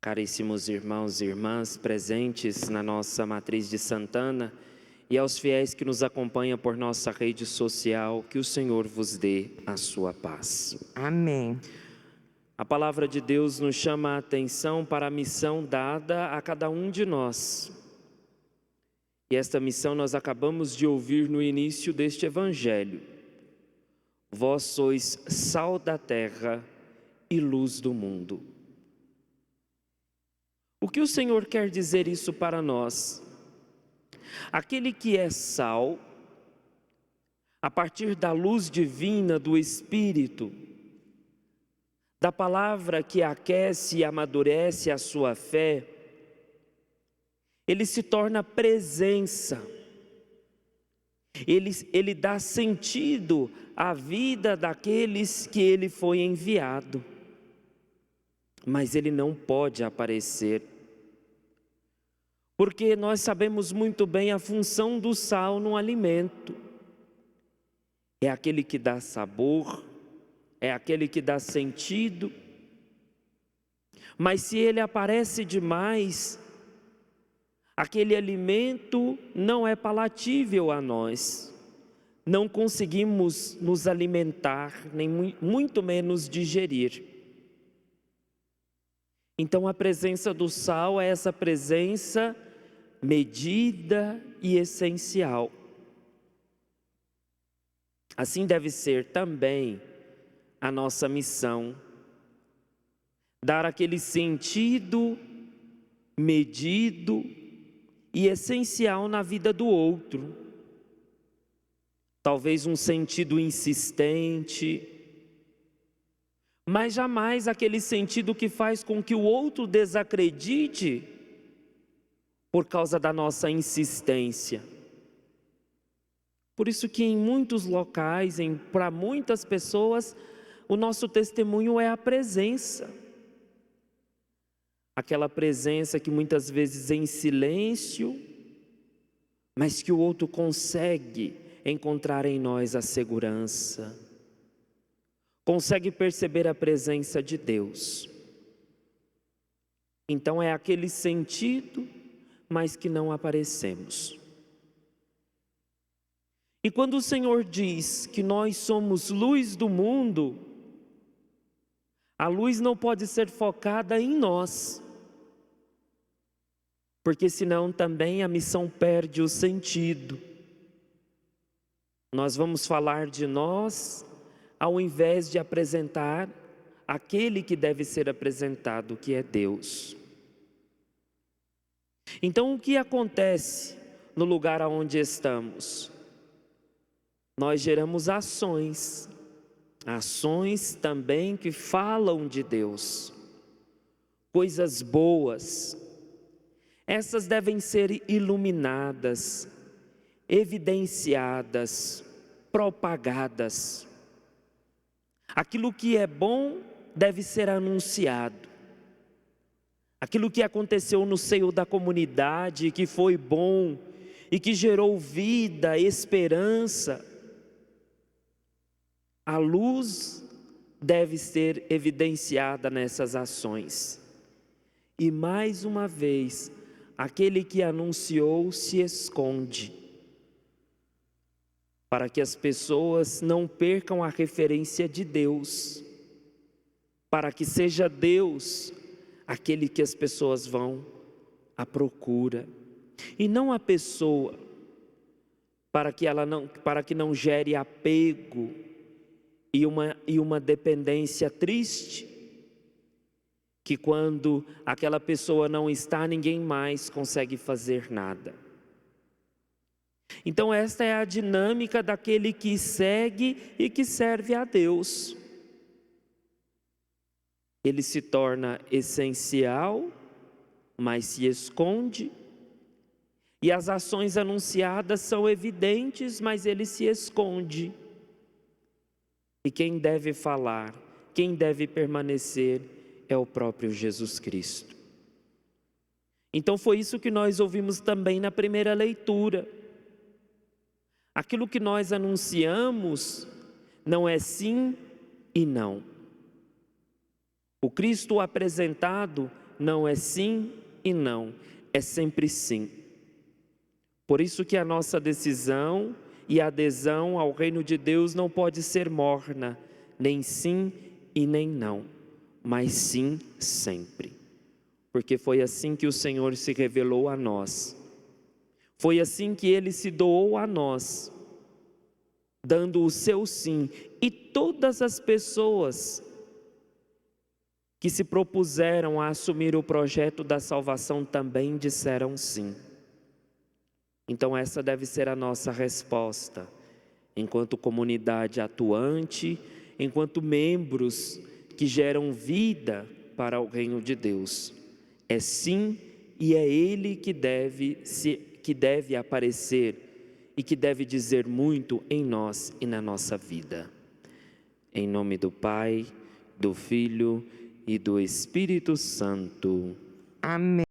caríssimos irmãos e irmãs presentes na nossa matriz de Santana e aos fiéis que nos acompanham por nossa rede social, que o Senhor vos dê a sua paz. Amém. A palavra de Deus nos chama a atenção para a missão dada a cada um de nós. E esta missão nós acabamos de ouvir no início deste Evangelho. Vós sois sal da terra e luz do mundo. O que o Senhor quer dizer isso para nós? Aquele que é sal, a partir da luz divina do Espírito, da palavra que aquece e amadurece a sua fé, ele se torna presença, ele dá sentido à vida daqueles que ele foi enviado, mas ele não pode aparecer, porque nós sabemos muito bem a função do sal no alimento, é aquele que dá sabor, é aquele que dá sentido, mas se ele aparece demais, aquele alimento não é palatível a nós, não conseguimos nos alimentar, nem muito menos digerir. Então a presença do sal é essa presença medida e essencial. Assim deve ser também a nossa missão, dar aquele sentido medido e essencial na vida do outro. Talvez um sentido insistente, mas jamais aquele sentido que faz com que o outro desacredite por causa da nossa insistência. Por isso que em muitos locais, para muitas pessoas, o nosso testemunho é a presença. Aquela presença que muitas vezes é em silêncio, mas que o outro consegue encontrar em nós a segurança, consegue perceber a presença de Deus. Então é aquele sentido, mas que não aparecemos. E quando o Senhor diz que nós somos luz do mundo, a luz não pode ser focada em nós, porque senão também a missão perde o sentido. Nós vamos falar de nós, ao invés de apresentar aquele que deve ser apresentado, que é Deus. Então o que acontece no lugar onde estamos? Nós geramos ações também que falam de Deus, coisas boas. Essas devem ser iluminadas, evidenciadas, propagadas. Aquilo que é bom deve ser anunciado. Aquilo que aconteceu no seio da comunidade, que foi bom e que gerou vida, esperança, a luz deve ser evidenciada nessas ações. E mais uma vez, aquele que anunciou se esconde, para que as pessoas não percam a referência de Deus, para que seja Deus aquele que as pessoas vão à procura, e não a pessoa, para que não gere apego e uma dependência triste, que quando aquela pessoa não está, ninguém mais consegue fazer nada. Então esta é a dinâmica daquele que segue e que serve a Deus. Ele se torna essencial, mas se esconde, e as ações anunciadas são evidentes, mas ele se esconde. E quem deve falar, quem deve permanecer é o próprio Jesus Cristo. Então foi isso que nós ouvimos também na primeira leitura. Aquilo que nós anunciamos não é sim e não. O Cristo apresentado não é sim e não, é sempre sim. Por isso que a nossa decisão e adesão ao reino de Deus não pode ser morna, nem sim e nem não, mas sim sempre. Porque foi assim que o Senhor se revelou a nós. Foi assim que Ele se doou a nós, dando o seu sim. E todas as pessoas que se propuseram a assumir o projeto da salvação também disseram sim. Então essa deve ser a nossa resposta, enquanto comunidade atuante, enquanto membros que geram vida para o reino de Deus. É sim, e é Ele que deve aparecer e que deve dizer muito em nós e na nossa vida. Em nome do Pai, do Filho e do Espírito Santo. Amém.